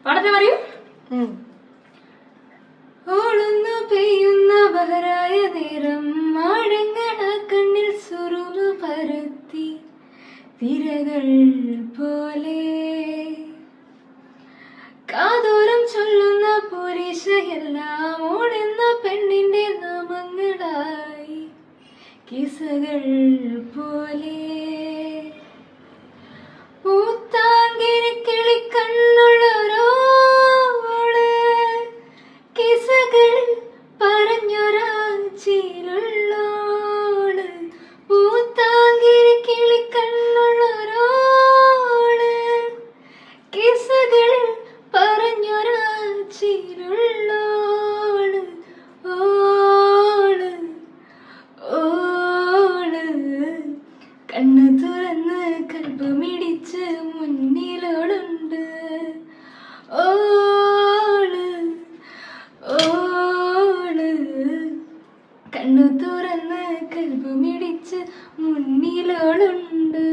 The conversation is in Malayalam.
പാടത്തെ പറയൂ. ഓളുന്നു പെയ്യുന്ന ബഹരായ നേരം ആഴങ്ങള കണ്ണിൽ സുറുമു പരത്തി തിരകൾ പോലെ കാതോരം ചൊല്ലുന്ന പുരുഷയെല്ലാം ഓടുന്ന പെണ്ണിന്റെ നാമങ്ങളായി കിസകൾ പോലെ പൂത്താങ്കിരി കിളിക്കണ്ണുള്ളൊരോള് കിസകൾ പറഞ്ഞൊരാച്ചിലുള്ളോള്. പൂത്താങ്കിരി കിളിക്കണ്ണുള്ളൊരോള് കിസകൾ പറഞ്ഞൊരാച്ചിലുള്ളോള്. ഓള് ഓള് കണ്ണു തുറന്ന് കൽബുമിടിച്ച് മുന്നിലോളുണ്ട്. ഓള് ഓള് കണ്ണു തുറന്ന് കൽബുമിടിച്ച് മുന്നിലോളുണ്ട്.